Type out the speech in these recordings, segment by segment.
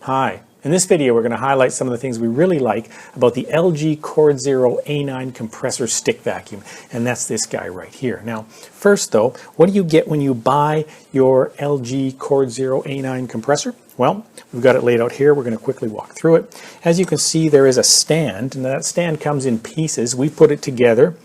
Hi, in this video we're going to highlight some of the things we really like about the LG CordZero A9 Kompressor stick vacuum, and that's this guy right here. Now first though, what do you get when you buy your LG CordZero A9 compressor? Well, we've got it laid out here. We're going to quickly walk through it. As you can see, there is a stand, and that stand comes in pieces. We put it together.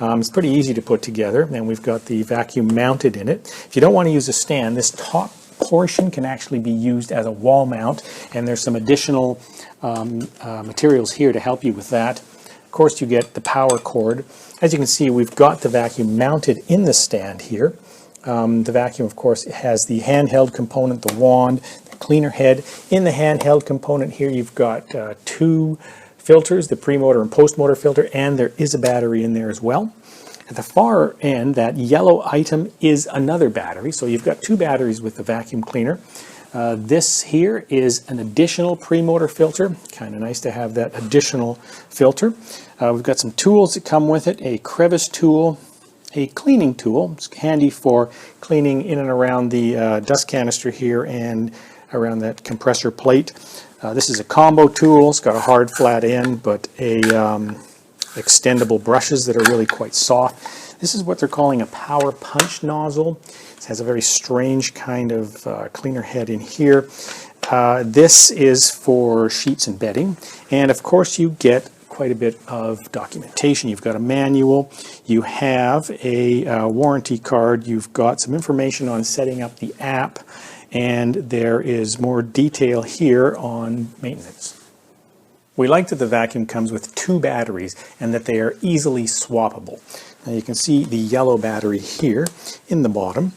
It's pretty easy to put together, and we've got the vacuum mounted in it. If you don't want to use a stand, this top portion can actually be used as a wall mount, and there's some additional materials here to help you with that. Of course, you get the power cord. As you can see, we've got the vacuum mounted in the stand here. The vacuum, of course, has the handheld component, the wand, the cleaner head. In the handheld component here, you've got two filters, the pre-motor and post-motor filter, and there is a battery in there as well. At the far end, that yellow item is another battery, so you've got two batteries with the vacuum cleaner. This here is an additional pre-motor filter. Kind of nice to have that additional filter. We've got some tools that come with it, a crevice tool, a cleaning tool. It's handy for cleaning in and around the dust canister here and around that compressor plate. This is a combo tool. It's got a hard flat end, but a extendable brushes that are really quite soft. This is what they're calling a power punch nozzle. It has a very strange kind of cleaner head in here. This is for sheets and bedding, and of course you get quite a bit of documentation. You've got a manual, you have a warranty card, you've got some information on setting up the app, and there is more detail here on maintenance. We like that the vacuum comes with two batteries and that they are easily swappable. Now you can see the yellow battery here in the bottom.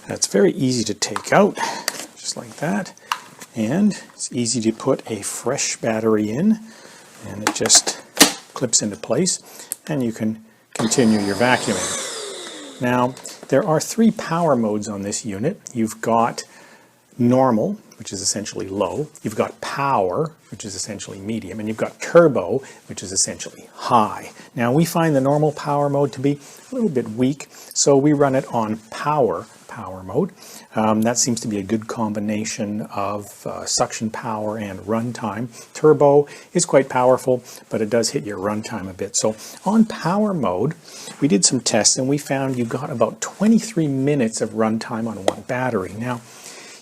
That's very easy to take out, just like that. And it's easy to put a fresh battery in, and it just clips into place, and you can continue your vacuuming. Now, there are three power modes on this unit. You've got normal, which is essentially low. You've got power, which is essentially medium, and you've got turbo, which is essentially high. Now we find the normal power mode to be a little bit weak, so we run it on power mode. That seems to be a good combination of suction power and runtime. Turbo is quite powerful, but it does hit your runtime a bit. So on power mode, we did some tests and we found you got about 23 minutes of runtime on one battery. Now,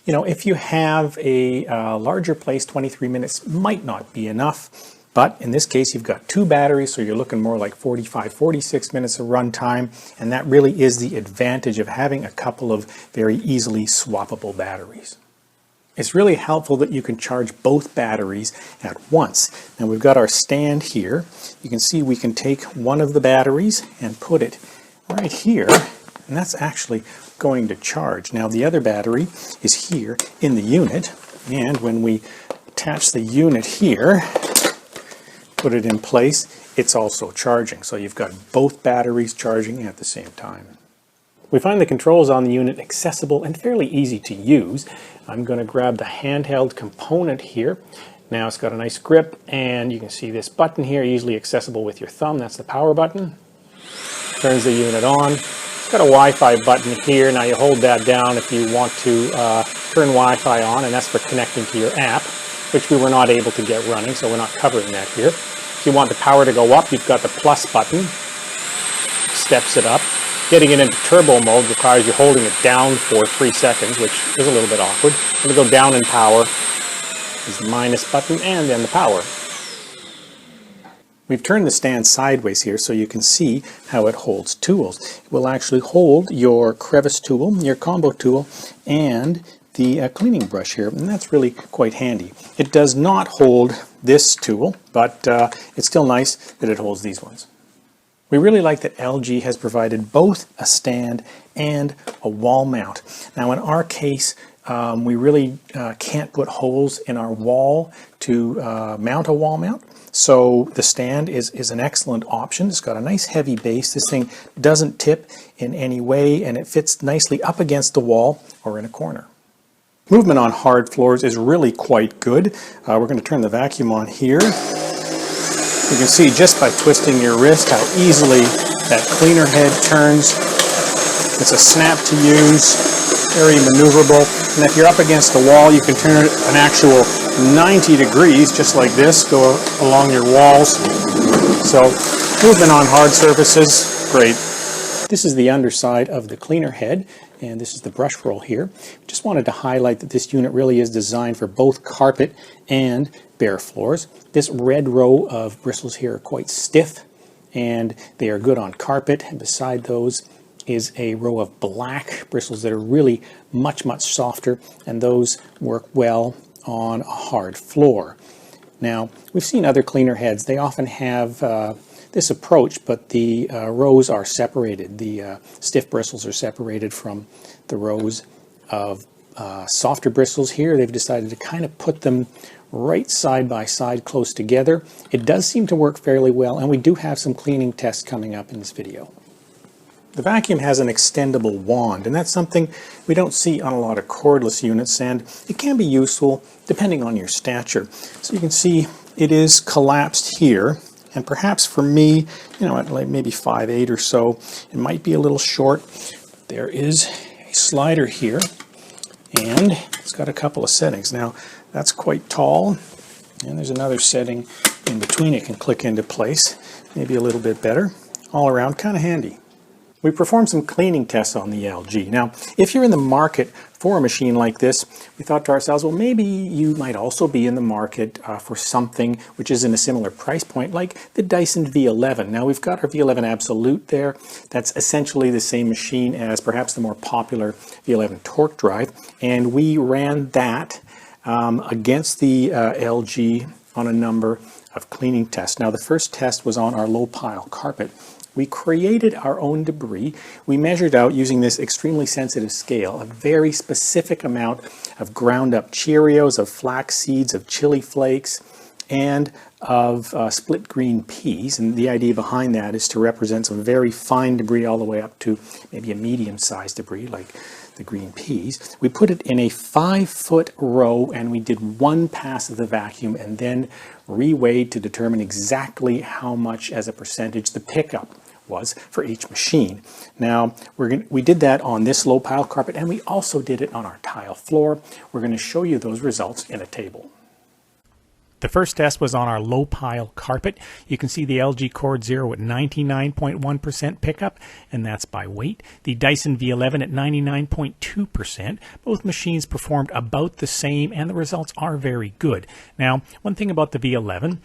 you know, if you have a larger place, 23 minutes might not be enough. But in this case, you've got two batteries, so you're looking more like 45, 46 minutes of runtime. And that really is the advantage of having a couple of very easily swappable batteries. It's really helpful that you can charge both batteries at once. Now we've got our stand here. You can see we can take one of the batteries and put it right here. And that's actually going to charge. Now the other battery is here in the unit, and when we attach the unit here, put it in place, it's also charging. So you've got both batteries charging at the same time. We find the controls on the unit accessible and fairly easy to use. I'm going to grab the handheld component here. Now it's got a nice grip, and you can see this button here, easily accessible with your thumb. That's the power button. Turns the unit on. It's got a Wi-Fi button here. Now you hold that down if you want to turn Wi-Fi on, and that's for connecting to your app, which we were not able to get running, so we're not covering that here. If you want the power to go up, you've got the plus button. Steps it up. Getting it into turbo mode requires you holding it down for 3 seconds, which is a little bit awkward. And to go down in power is the minus button, and then the power. We've turned the stand sideways here so you can see how it holds tools. It will actually hold your crevice tool, your combo tool, and the cleaning brush here, and that's really quite handy. It does not hold this tool, but it's still nice that it holds these ones. We really like that LG has provided both a stand and a wall mount. Now in our case, we really can't put holes in our wall to mount a wall mount. So the stand is an excellent option. It's got a nice heavy base. This thing doesn't tip in any way, and it fits nicely up against the wall or in a corner. Movement on hard floors is really quite good. We're going to turn the vacuum on here. You can see just by twisting your wrist how easily that cleaner head turns. It's a snap to use, very maneuverable. And if you're up against the wall, you can turn an actual 90 degrees, just like this, go along your walls. So movement on hard surfaces, great. This is the underside of the cleaner head, and this is the brush roll here. Just wanted to highlight that this unit really is designed for both carpet and bare floors. This red row of bristles here are quite stiff, and they are good on carpet. And beside those is a row of black bristles that are really much softer, and those work well on a hard floor. Now, we've seen other cleaner heads. They often have this approach, but the rows are separated. The stiff bristles are separated from the rows of softer bristles here. They've decided to kind of put them right side by side, close together. It does seem to work fairly well, and we do have some cleaning tests coming up in this video. The vacuum has an extendable wand, and that's something we don't see on a lot of cordless units, and it can be useful depending on your stature. So you can see it is collapsed here, and perhaps for me, you know, at like maybe 5'8" or so, it might be a little short. There is a slider here, and it's got a couple of settings. Now, that's quite tall, and there's another setting in between it can click into place, maybe a little bit better. All around, kind of handy. We performed some cleaning tests on the LG. Now, if you're in the market for a machine like this, we thought to ourselves, well, maybe you might also be in the market for something which is in a similar price point, like the Dyson V11. Now, we've got our V11 Absolute there. That's essentially the same machine as perhaps the more popular V11 torque drive, and we ran that against the LG on a number of cleaning tests. Now, the first test was on our low pile carpet. We created our own debris. We measured out, using this extremely sensitive scale, a very specific amount of ground up Cheerios, of flax seeds, of chili flakes, and of split green peas. And the idea behind that is to represent some very fine debris all the way up to maybe a medium-sized debris like the green peas. We put it in a 5-foot row, and we did one pass of the vacuum and then reweighed to determine exactly how much as a percentage the pickup was for each machine. Now, we did that on this low pile carpet, and we also did it on our tile floor. We're going to show you those results in a table. The first test was on our low pile carpet. You can see the LG CordZero at 99.1% pickup, and that's by weight. The Dyson V11 at 99.2%. Both machines performed about the same, and the results are very good. Now, one thing about the V11,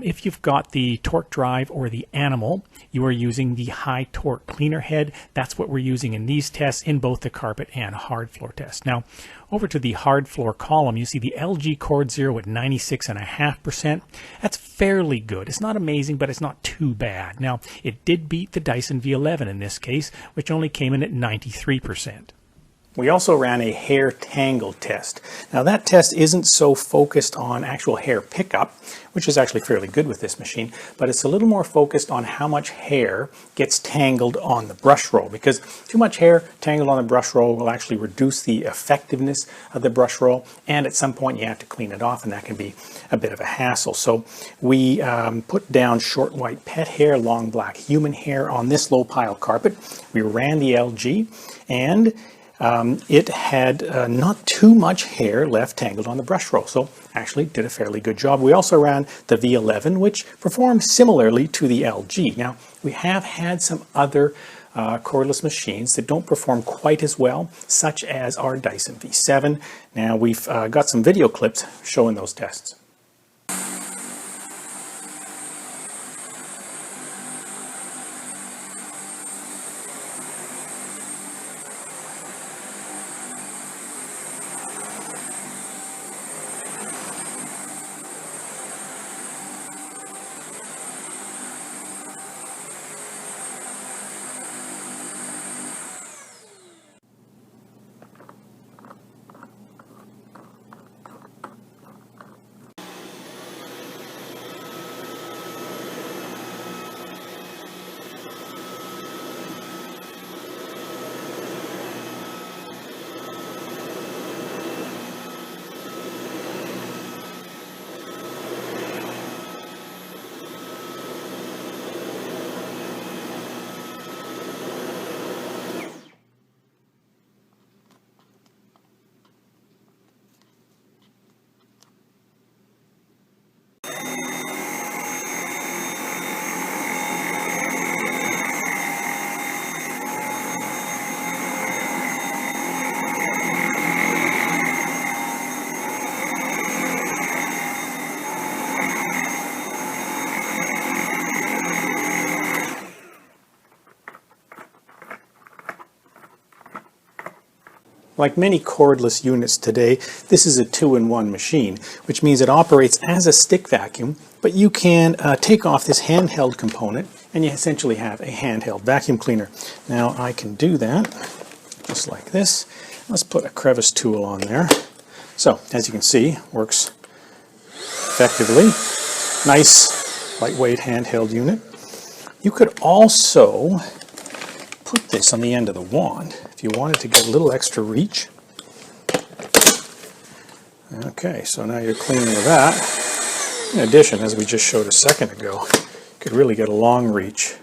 if you've got the torque drive or the Animal, you are using the high torque cleaner head. That's what we're using in these tests in both the carpet and hard floor tests. Now, over to the hard floor column, you see the LG CordZero at 96.5%. That's fairly good. It's not amazing, but it's not too bad. Now, it did beat the Dyson V11 in this case, which only came in at 93%. We also ran a hair tangle test. Now, that test isn't so focused on actual hair pickup, which is actually fairly good with this machine, but it's a little more focused on how much hair gets tangled on the brush roll, because too much hair tangled on the brush roll will actually reduce the effectiveness of the brush roll, and at some point you have to clean it off, and that can be a bit of a hassle. So we put down short white pet hair, long black human hair on this low pile carpet. We ran the LG, and it had not too much hair left tangled on the brush roll, so actually did a fairly good job. We also ran the V11, which performed similarly to the LG. Now, we have had some other cordless machines that don't perform quite as well, such as our Dyson V7. Now, we've got some video clips showing those tests. Like many cordless units today, this is a 2-in-1 machine, which means it operates as a stick vacuum, but you can take off this handheld component and you essentially have a handheld vacuum cleaner. Now I can do that just like this. Let's put a crevice tool on there. So as you can see, works effectively. Nice lightweight handheld unit. You could also put this on the end of the wand if you wanted to get a little extra reach. Okay, so now you're cleaning with that. In addition, as we just showed a second ago, you could really get a long reach.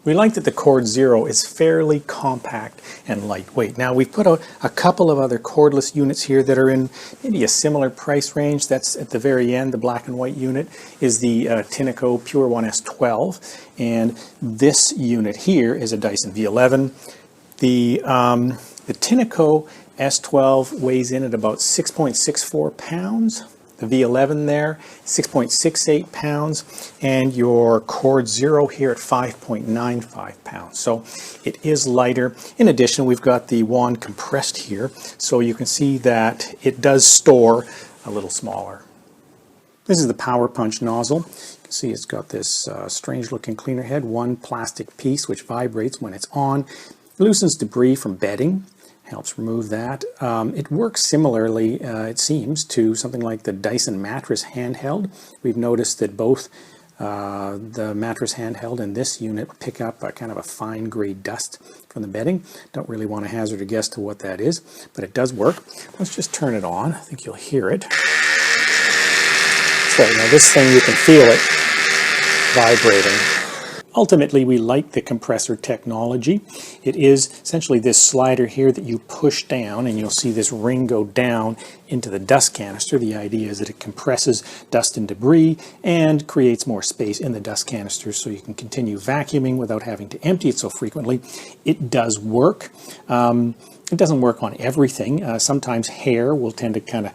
We like that the CordZero is fairly compact and lightweight. Now we've put a couple of other cordless units here that are in maybe a similar price range. That's at the very end. The black and white unit is the Tineco Pure One S12, and this unit here is a Dyson V11. The Tineco S12 weighs in at about 6.64 pounds. The V11 there, 6.68 pounds, and your CordZero here at 5.95 pounds. So it is lighter. In addition, we've got the wand compressed here, so you can see that it does store a little smaller. This is the power punch nozzle. You can see it's got this strange looking cleaner head, one plastic piece which vibrates when it's on. It loosens debris from bedding. Helps remove that. It works similarly, it seems, to something like the Dyson mattress handheld. We've noticed that both the mattress handheld and this unit pick up a kind of a fine gray dust from the bedding. Don't really want to hazard a guess to what that is, but it does work. Let's just turn it on. I think you'll hear it. So now this thing, you can feel it vibrating. Ultimately, we like the compressor technology. It is essentially this slider here that you push down, and you'll see this ring go down into the dust canister. The idea is that it compresses dust and debris and creates more space in the dust canister so you can continue vacuuming without having to empty it so frequently. It does work. It doesn't work on everything. Sometimes hair will tend to kind of,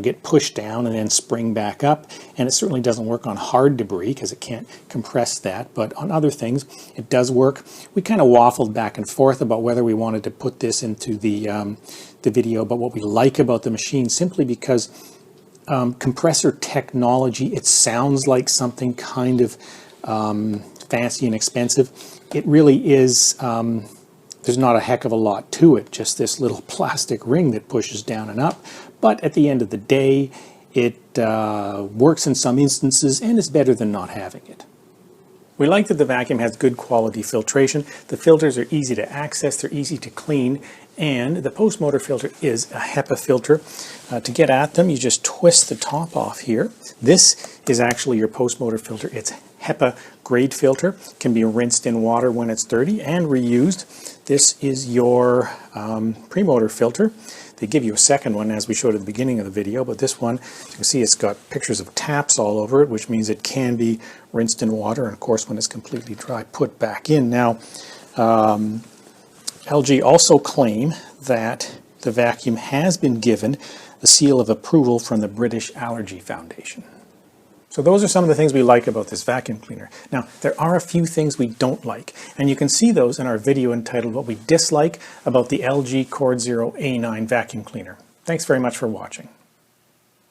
get pushed down and then spring back up, and it certainly doesn't work on hard debris because it can't compress that. But on other things, it does work. We kind of waffled back and forth about whether we wanted to put this into the video, but what we like about the machine, simply because compressor technology, it sounds like something kind of fancy and expensive. It really is. There's not a heck of a lot to it, just this little plastic ring that pushes down and up. But at the end of the day, it works in some instances, and it's better than not having it. We like that the vacuum has good quality filtration. The filters are easy to access, they're easy to clean, and the post-motor filter is a HEPA filter. To get at them, you just twist the top off here. This is actually your post-motor filter. It's HEPA grade filter, can be rinsed in water when it's dirty and reused. This is your pre-motor filter. They give you a second one, as we showed at the beginning of the video, but this one, you can see it's got pictures of taps all over it, which means it can be rinsed in water, and of course when it's completely dry, put back in. Now, LG also claim that the vacuum has been given the seal of approval from the British Allergy Foundation. So those are some of the things we like about this vacuum cleaner. Now, there are a few things we don't like, and you can see those in our video entitled What We Dislike About the LG CordZero A9 Vacuum Cleaner. Thanks very much for watching.